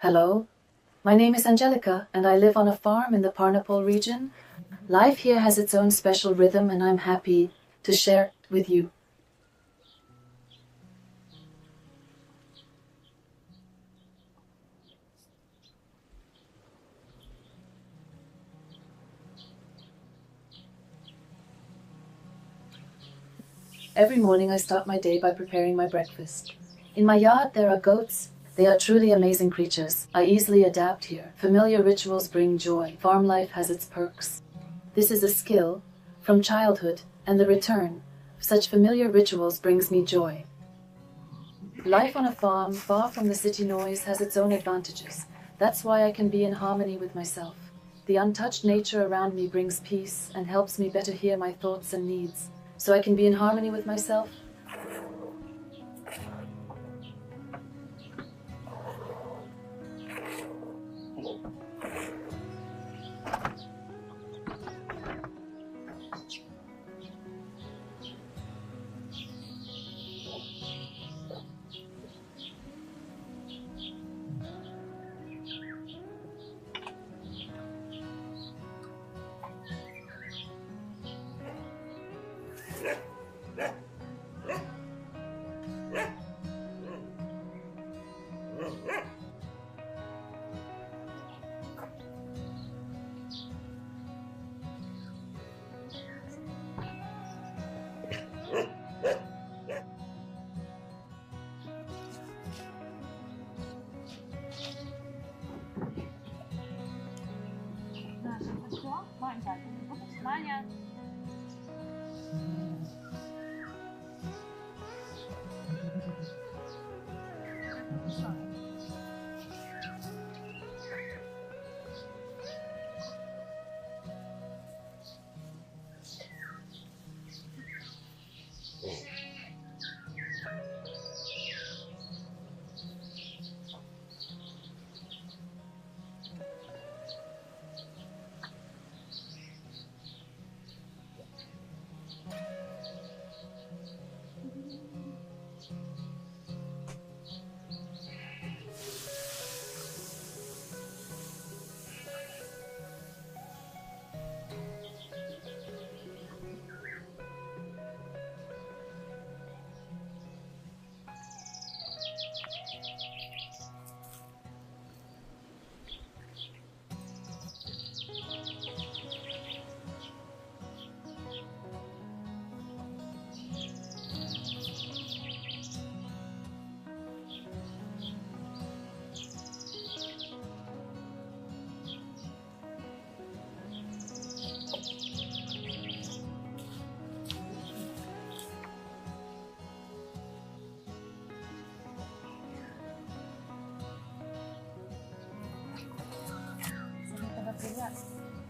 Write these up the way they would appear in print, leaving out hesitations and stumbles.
Hello, my name is Angelica, and I live on a farm in the Parnapol region. Life here has its own special rhythm, and I'm happy to share it with you. Every morning I start my day by preparing my breakfast. In my yard there are goats. They are truly amazing creatures. I easily adapt here. Familiar rituals bring joy. Farm life has its perks. This is a skill from childhood, and the return of such familiar rituals brings me joy. Life on a farm, far from the city noise, has its own advantages. That's why I can be in harmony with myself. The untouched nature around me brings peace and helps me better hear my thoughts and needs. So I can be in harmony with myself.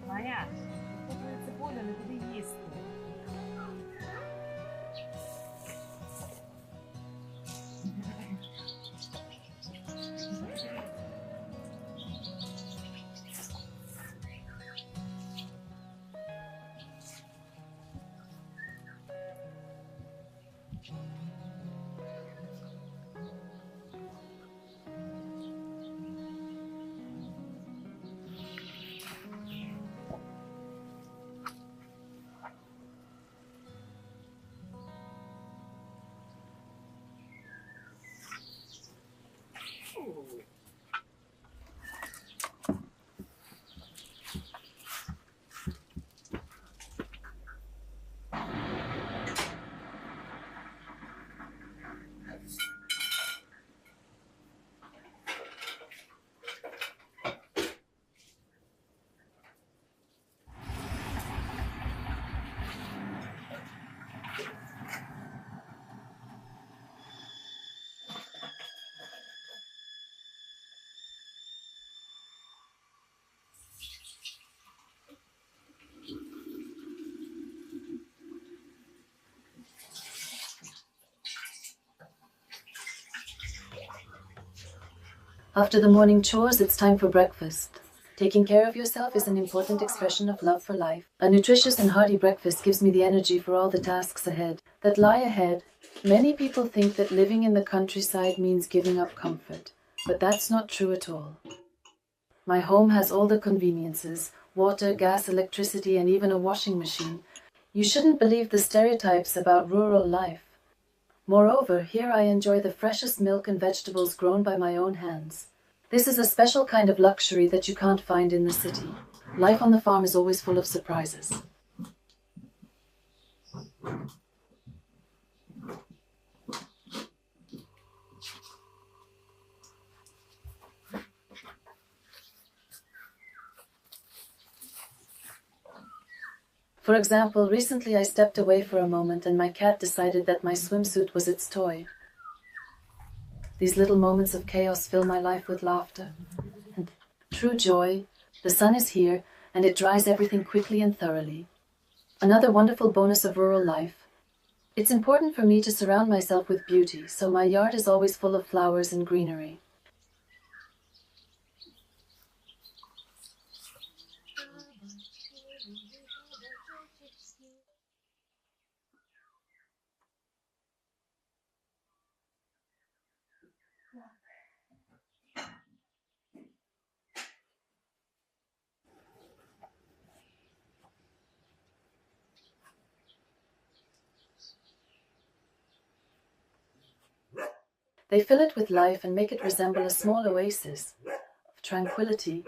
Маня, цибуля не тобі їсти. After the morning chores, it's time for breakfast. Taking care of yourself is an important expression of love for life. A nutritious and hearty breakfast gives me the energy for all the tasks that lie ahead. Many people think that living in the countryside means giving up comfort, but that's not true at all. My home has all the conveniences: water, gas, electricity, and even a washing machine. You shouldn't believe the stereotypes about rural life. Moreover, here I enjoy the freshest milk and vegetables grown by my own hands. This is a special kind of luxury that you can't find in the city. Life on the farm is always full of surprises. For example, recently I stepped away for a moment and my cat decided that my swimsuit was its toy. These little moments of chaos fill my life with laughter and true joy. The sun is here, and it dries everything quickly and thoroughly. Another wonderful bonus of rural life. It's important for me to surround myself with beauty, so my yard is always full of flowers and greenery. They fill it with life and make it resemble a small oasis of tranquility.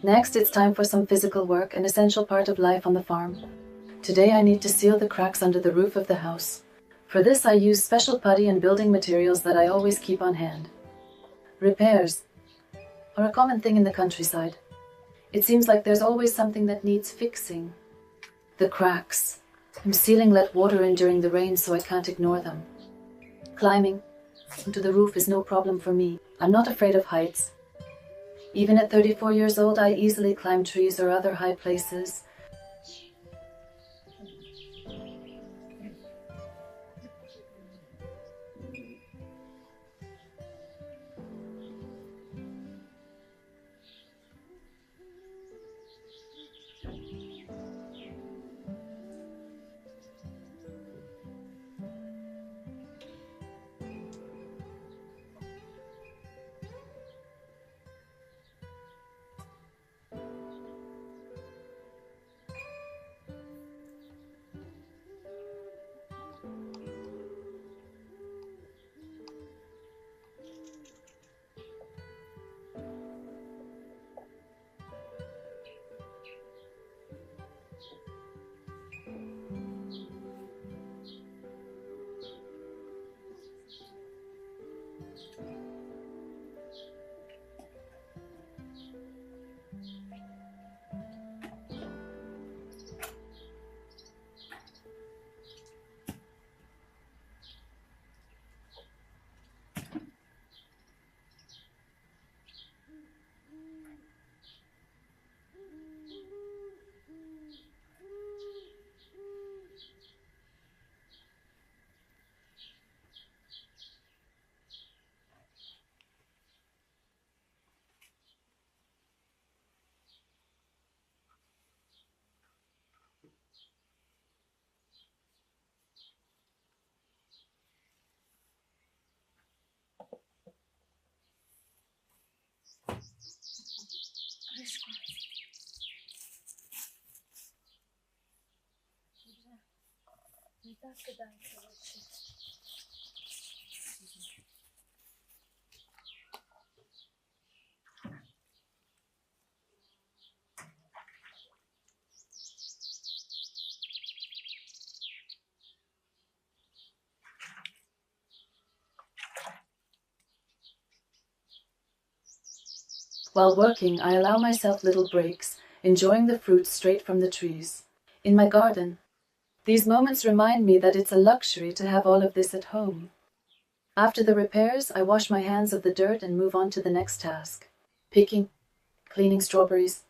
Next, it's time for some physical work, an essential part of life on the farm. Today I need to seal the cracks under the roof of the house. For this I use special putty and building materials that I always keep on hand. Repairs are a common thing in the countryside. It seems like there's always something that needs fixing. The cracks. I'm sealing let water in during the rain so I can't ignore them. Climbing into the roof is no problem for me. I'm not afraid of heights. Even at 34 years old, I easily climb trees or other high places. While working, I allow myself little breaks, enjoying the fruits straight from the trees. In my garden, these moments remind me that it's a luxury to have all of this at home. After the repairs, I wash my hands of the dirt and move on to the next task. Picking, cleaning strawberries.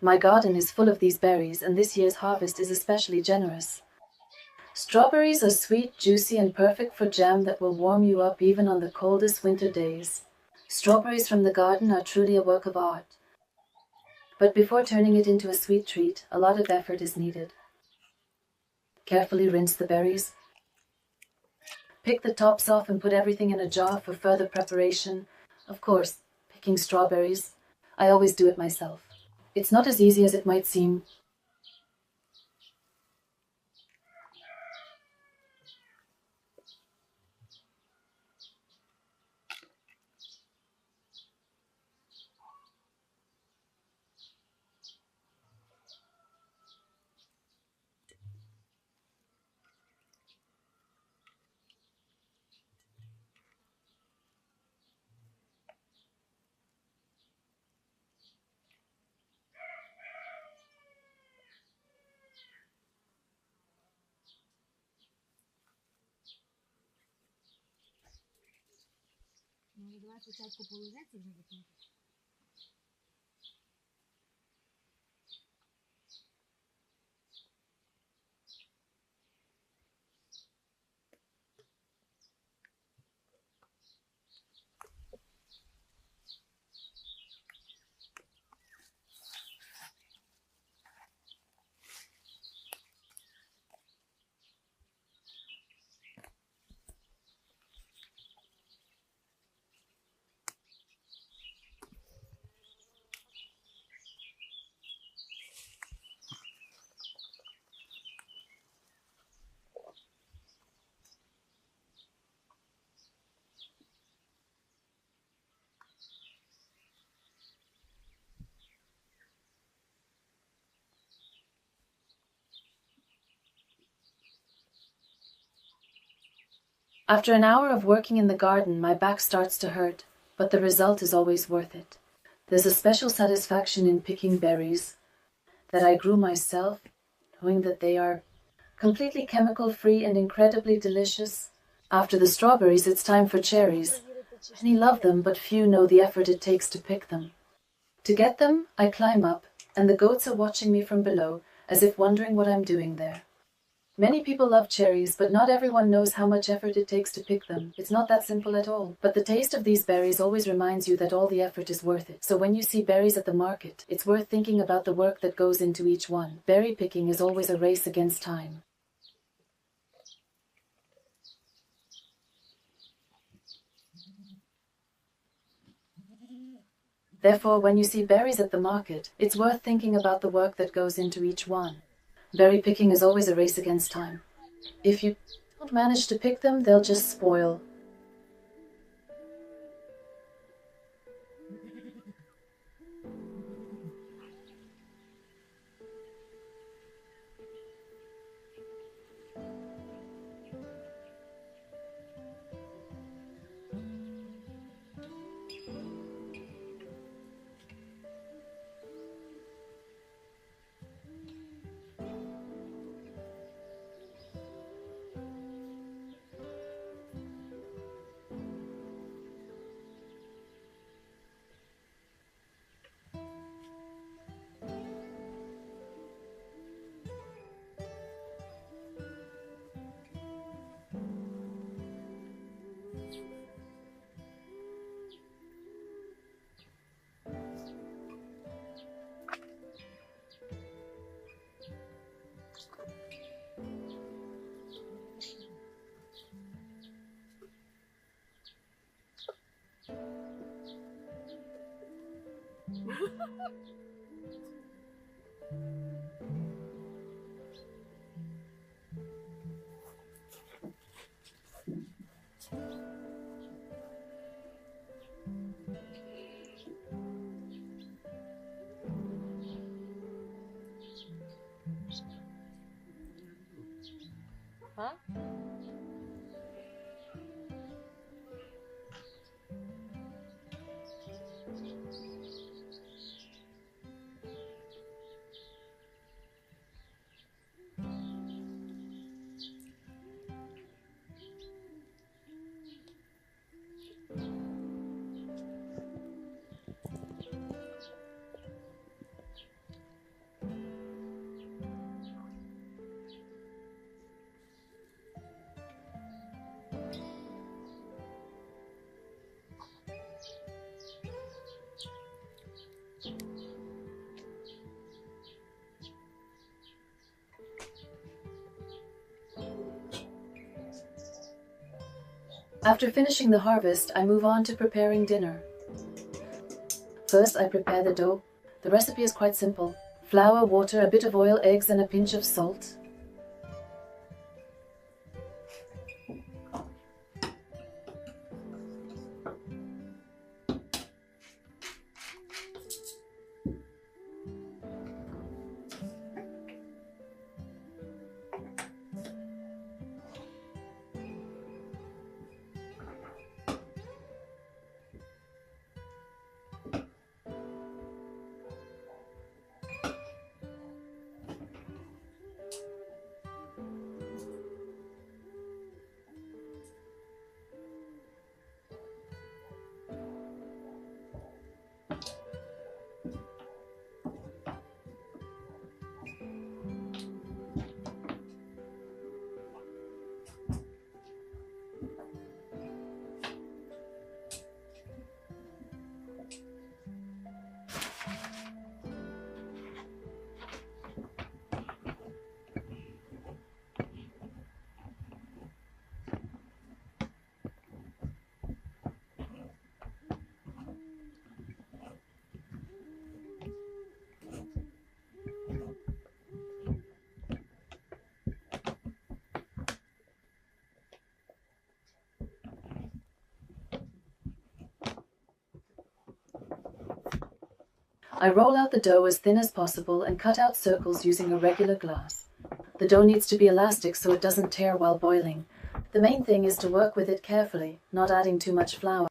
My garden is full of these berries, and this year's harvest is especially generous. Strawberries are sweet, juicy, and perfect for jam that will warm you up even on the coldest winter days. Strawberries from the garden are truly a work of art. But before turning it into a sweet treat, a lot of effort is needed. Carefully rinse the berries. Pick the tops off and put everything in a jar for further preparation. Of course, picking strawberries, I always do it myself. It's not as easy as it might seem. Може, давай спочатку полежеться вже закінчити? After an hour of working in the garden, my back starts to hurt, but the result is always worth it. There's a special satisfaction in picking berries that I grew myself, knowing that they are completely chemical-free and incredibly delicious. After the strawberries, it's time for cherries. Many love them, but few know the effort it takes to pick them. To get them, I climb up, and the goats are watching me from below, as if wondering what I'm doing there. Many people love cherries, but not everyone knows how much effort it takes to pick them. It's not that simple at all. But the taste of these berries always reminds you that all the effort is worth it. So when you see berries at the market, it's worth thinking about the work that goes into each one. Berry picking is always a race against time. Therefore, when you see berries at the market, it's worth thinking about the work that goes into each one. Berry picking is always a race against time. If you don't manage to pick them, they'll just spoil. Huh? After finishing the harvest, I move on to preparing dinner. First, I prepare the dough. The recipe is quite simple. Flour, water, a bit of oil, eggs, and a pinch of salt. I roll out the dough as thin as possible and cut out circles using a regular glass. The dough needs to be elastic so it doesn't tear while boiling. The main thing is to work with it carefully, not adding too much flour.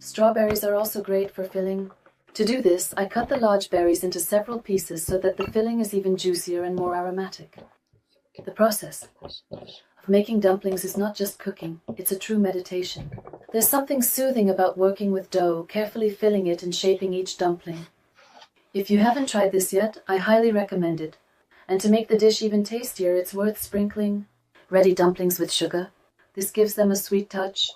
Strawberries are also great for filling. To do this, I cut the large berries into several pieces so that the filling is even juicier and more aromatic. The process of making dumplings is not just cooking, it's a true meditation. There's something soothing about working with dough, carefully filling it and shaping each dumpling. If you haven't tried this yet, I highly recommend it. And to make the dish even tastier, it's worth sprinkling ready dumplings with sugar. This gives them a sweet touch.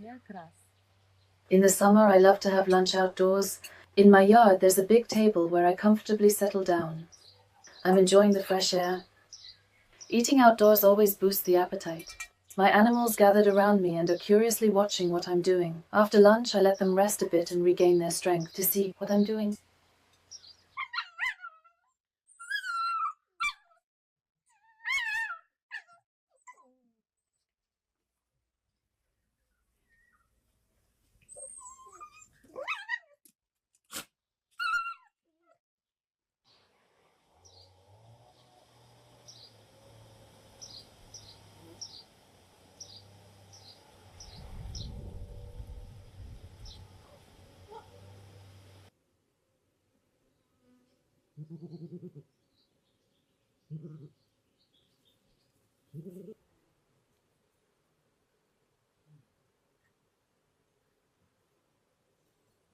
Якраз. In the summer, I love to have lunch outdoors. In my yard, there's a big table where I comfortably settle down. I'm enjoying the fresh air. Eating outdoors always boosts the appetite. My animals gathered around me and are curiously watching what I'm doing. After lunch, I let them rest a bit and regain their strength to see what I'm doing.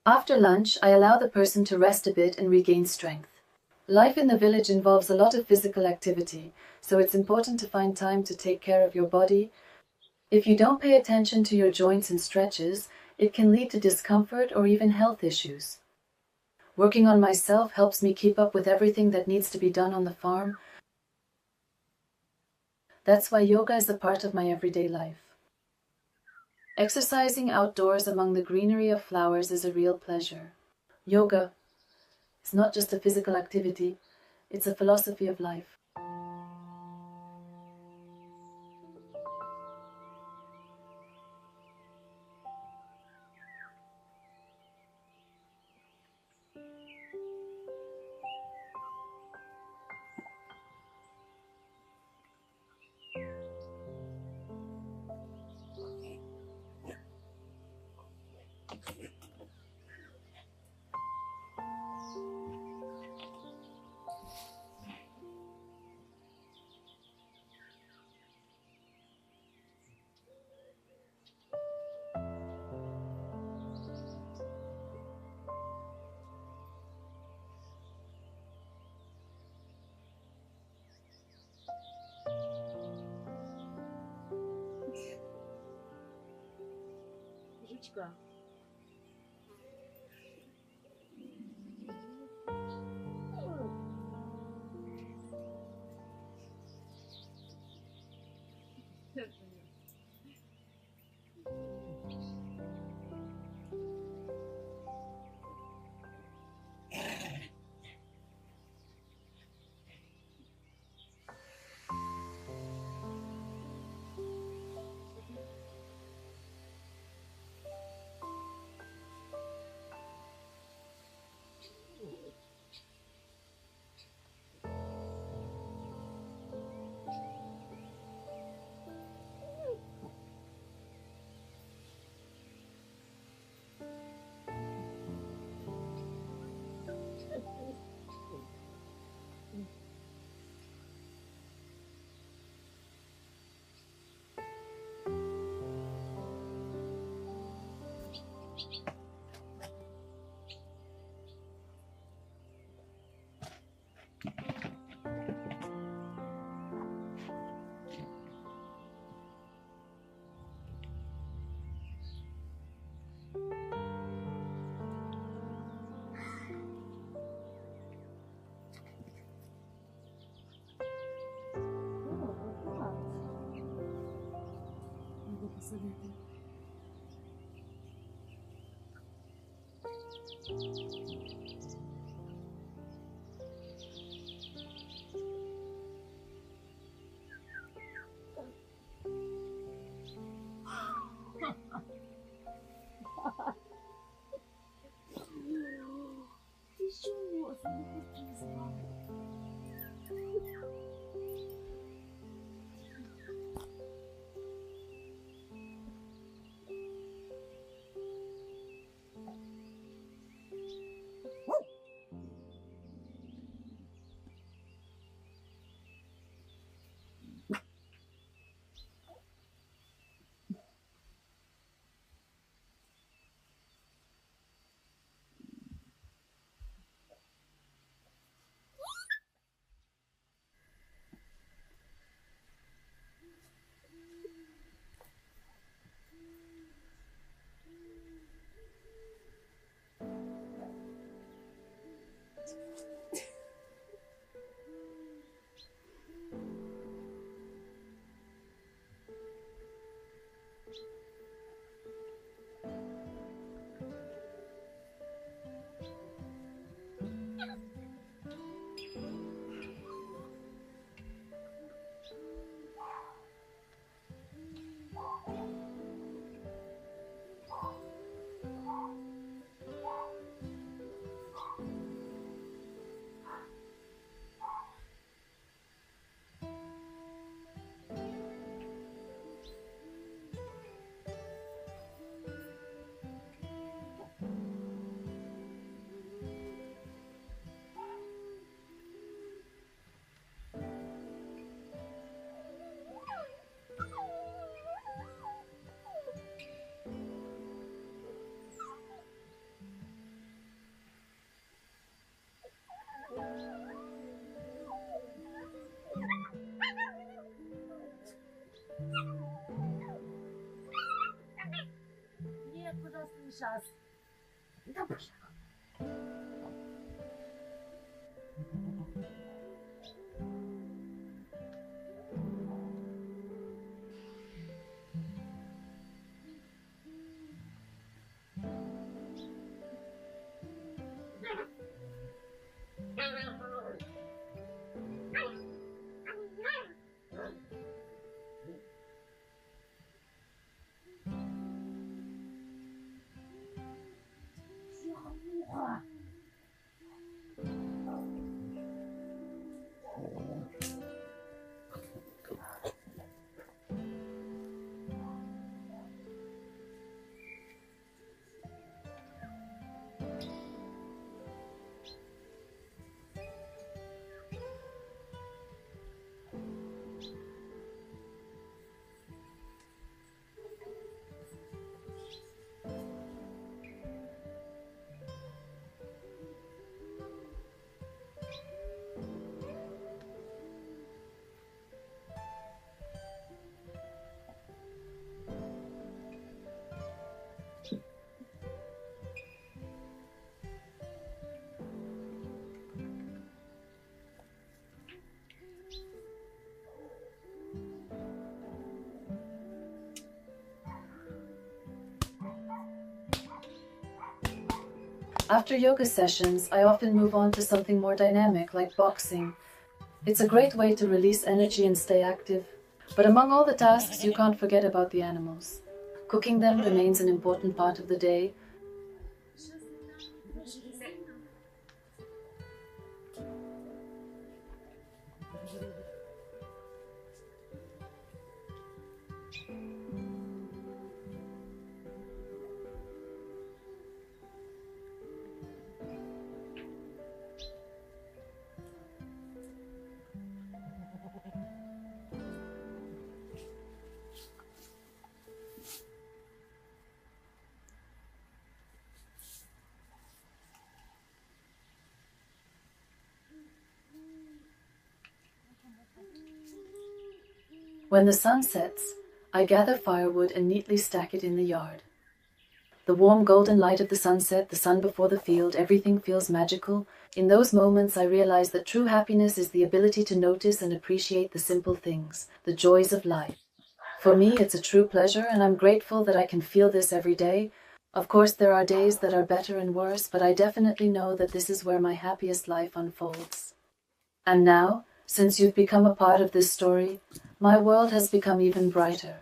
After lunch, I allow the person to rest a bit and regain strength. Life in the village involves a lot of physical activity, so it's important to find time to take care of your body. If you don't pay attention to your joints and stretches, it can lead to discomfort or even health issues. Working on myself helps me keep up with everything that needs to be done on the farm. That's why yoga is a part of my everyday life. Exercising outdoors among the greenery of flowers is a real pleasure. Yoga is not just a physical activity, it's a philosophy of life. Птичка. Надо посадити. Ти чого? Це не хотів з вами. Нет, пожалуйста, не сейчас. Да, пожалуйста. Тихо, муха. After yoga sessions, I often move on to something more dynamic like boxing. It's a great way to release energy and stay active. But among all the tasks, you can't forget about the animals. Cooking them remains an important part of the day. When the sun sets, I gather firewood and neatly stack it in the yard. The warm golden light of the sunset, the sun before the field, everything feels magical. In those moments, I realize that true happiness is the ability to notice and appreciate the simple things, the joys of life. For me, it's a true pleasure, and I'm grateful that I can feel this every day. Of course, there are days that are better and worse, but I definitely know that this is where my happiest life unfolds. And now, since you've become a part of this story, my world has become even brighter.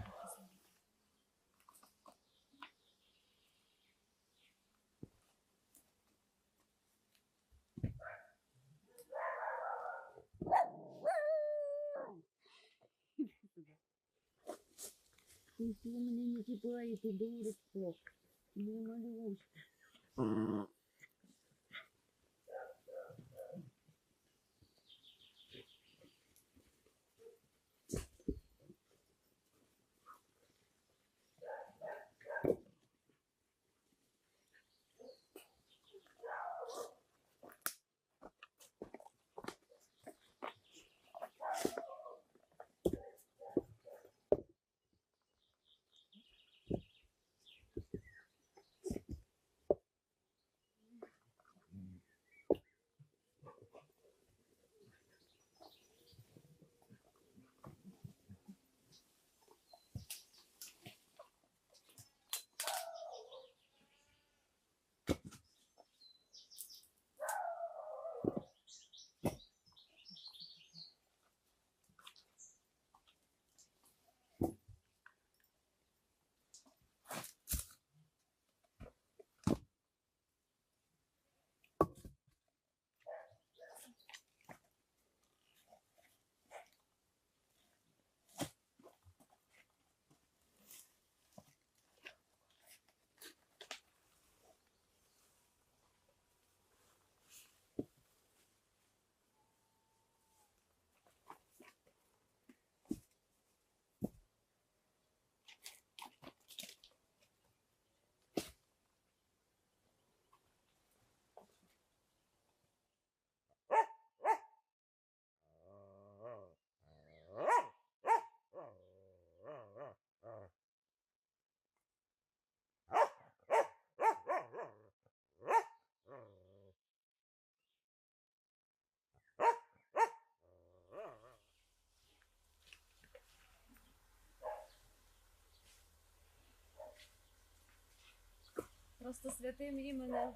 Ты что мне не кипай, ты дурочка. Не малюсь. Просто святим іменем